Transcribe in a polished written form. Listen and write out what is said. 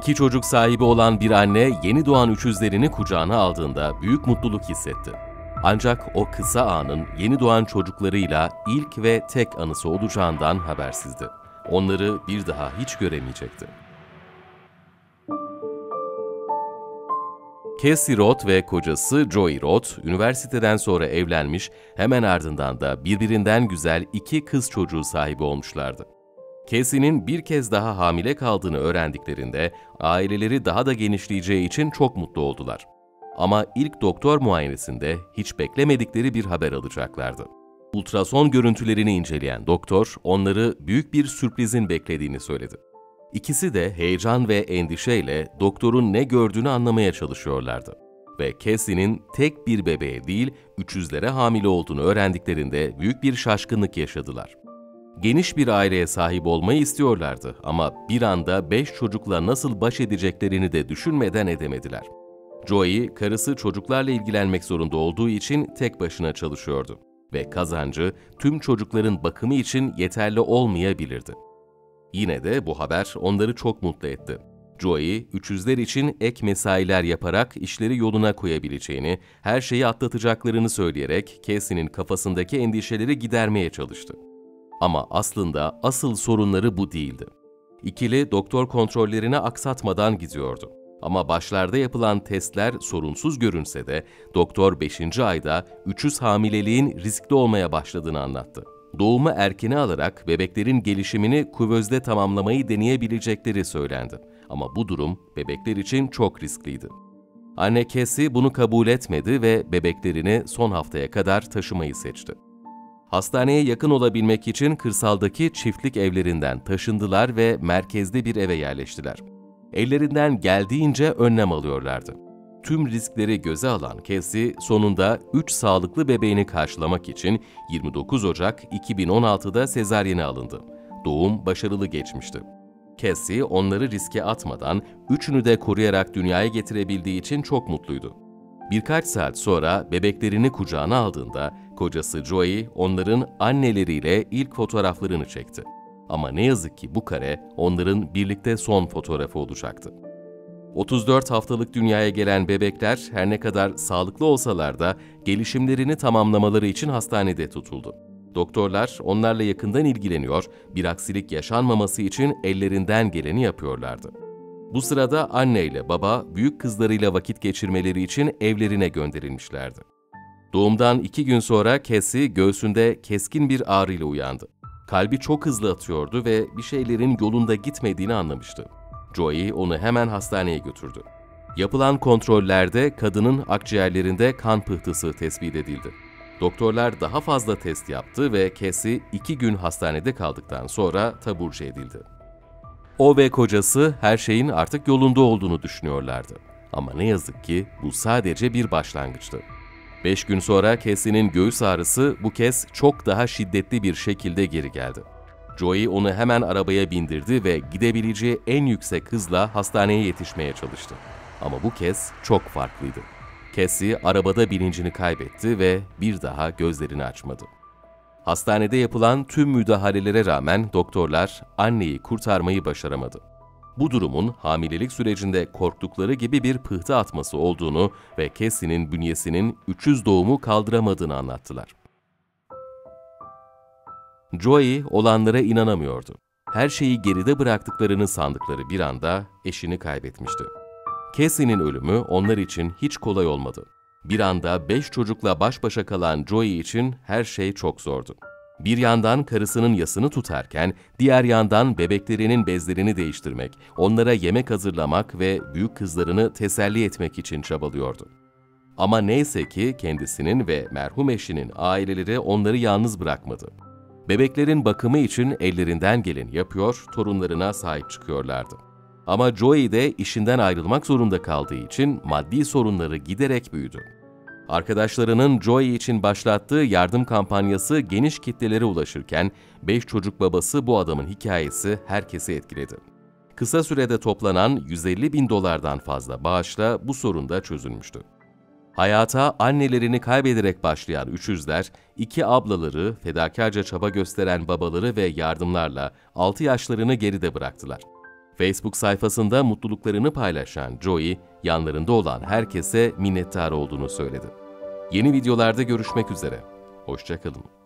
İki çocuk sahibi olan bir anne yeni doğan üçüzlerini kucağına aldığında büyük mutluluk hissetti. Ancak o kısa anın yeni doğan çocuklarıyla ilk ve tek anısı olacağından habersizdi. Onları bir daha hiç göremeyecekti. Cassie Roth ve kocası Joey Roth, üniversiteden sonra evlenmiş, hemen ardından da birbirinden güzel iki kız çocuğu sahibi olmuşlardı. Cassie'nin bir kez daha hamile kaldığını öğrendiklerinde aileleri daha da genişleyeceği için çok mutlu oldular. Ama ilk doktor muayenesinde hiç beklemedikleri bir haber alacaklardı. Ultrason görüntülerini inceleyen doktor onları büyük bir sürprizin beklediğini söyledi. İkisi de heyecan ve endişeyle doktorun ne gördüğünü anlamaya çalışıyorlardı. Ve Cassie'nin tek bir bebeğe değil, üçüzlere hamile olduğunu öğrendiklerinde büyük bir şaşkınlık yaşadılar. Geniş bir aileye sahip olmayı istiyorlardı ama bir anda 5 çocukla nasıl baş edeceklerini de düşünmeden edemediler. Joey, karısı çocuklarla ilgilenmek zorunda olduğu için tek başına çalışıyordu ve kazancı tüm çocukların bakımı için yeterli olmayabilirdi. Yine de bu haber onları çok mutlu etti. Joey, üçüzler için ek mesailer yaparak işleri yoluna koyabileceğini, her şeyi atlatacaklarını söyleyerek Cassie'nin kafasındaki endişeleri gidermeye çalıştı. Ama aslında asıl sorunları bu değildi. İkili doktor kontrollerini aksatmadan gidiyordu. Ama başlarda yapılan testler sorunsuz görünse de doktor 5. ayda üçüz hamileliğin riskli olmaya başladığını anlattı. Doğumu erkene alarak bebeklerin gelişimini kuvözde tamamlamayı deneyebilecekleri söylendi. Ama bu durum bebekler için çok riskliydi. Anne Cassie bunu kabul etmedi ve bebeklerini son haftaya kadar taşımayı seçti. Hastaneye yakın olabilmek için kırsaldaki çiftlik evlerinden taşındılar ve merkezde bir eve yerleştiler. Ellerinden geldiğince önlem alıyorlardı. Tüm riskleri göze alan Cassie sonunda 3 sağlıklı bebeğini karşılamak için 29 Ocak 2016'da sezaryene alındı. Doğum başarılı geçmişti. Cassie onları riske atmadan üçünü de koruyarak dünyaya getirebildiği için çok mutluydu. Birkaç saat sonra bebeklerini kucağına aldığında kocası Joey onların anneleriyle ilk fotoğraflarını çekti. Ama ne yazık ki bu kare onların birlikte son fotoğrafı olacaktı. 34 haftalık dünyaya gelen bebekler her ne kadar sağlıklı olsalar da gelişimlerini tamamlamaları için hastanede tutuldu. Doktorlar onlarla yakından ilgileniyor, bir aksilik yaşanmaması için ellerinden geleni yapıyorlardı. Bu sırada anne ile baba büyük kızlarıyla vakit geçirmeleri için evlerine gönderilmişlerdi. Doğumdan 2 gün sonra Cassie göğsünde keskin bir ağrıyla uyandı. Kalbi çok hızlı atıyordu ve bir şeylerin yolunda gitmediğini anlamıştı. Joey onu hemen hastaneye götürdü. Yapılan kontrollerde kadının akciğerlerinde kan pıhtısı tespit edildi. Doktorlar daha fazla test yaptı ve Cassie 2 gün hastanede kaldıktan sonra taburcu edildi. O ve kocası her şeyin artık yolunda olduğunu düşünüyorlardı. Ama ne yazık ki bu sadece bir başlangıçtı. 5 gün sonra Cassie'nin göğüs ağrısı bu kez çok daha şiddetli bir şekilde geri geldi. Joey onu hemen arabaya bindirdi ve gidebileceği en yüksek hızla hastaneye yetişmeye çalıştı. Ama bu kez çok farklıydı. Cassie arabada bilincini kaybetti ve bir daha gözlerini açmadı. Hastanede yapılan tüm müdahalelere rağmen doktorlar anneyi kurtarmayı başaramadı. Bu durumun hamilelik sürecinde korktukları gibi bir pıhtı atması olduğunu ve Cassie'nin bünyesinin üçüz doğumu kaldıramadığını anlattılar. Joey olanlara inanamıyordu. Her şeyi geride bıraktıklarını sandıkları bir anda eşini kaybetmişti. Cassie'nin ölümü onlar için hiç kolay olmadı. Bir anda 5 çocukla baş başa kalan Joey için her şey çok zordu. Bir yandan karısının yasını tutarken, diğer yandan bebeklerinin bezlerini değiştirmek, onlara yemek hazırlamak ve büyük kızlarını teselli etmek için çabalıyordu. Ama neyse ki kendisinin ve merhum eşinin aileleri onları yalnız bırakmadı. Bebeklerin bakımı için ellerinden geleni yapıyor, torunlarına sahip çıkıyorlardı. Ama Joey de işinden ayrılmak zorunda kaldığı için maddi sorunları giderek büyüdü. Arkadaşlarının Joey için başlattığı yardım kampanyası geniş kitlelere ulaşırken 5 çocuk babası bu adamın hikayesi herkesi etkiledi. Kısa sürede toplanan $150.000'dan fazla bağışla bu sorun da çözülmüştü. Hayata annelerini kaybederek başlayan üçüzler, 2 ablaları, fedakarca çaba gösteren babaları ve yardımlarla 6 yaşlarını geride bıraktılar. Facebook sayfasında mutluluklarını paylaşan Joey, yanlarında olan herkese minnettar olduğunu söyledi. Yeni videolarda görüşmek üzere. Hoşça kalın.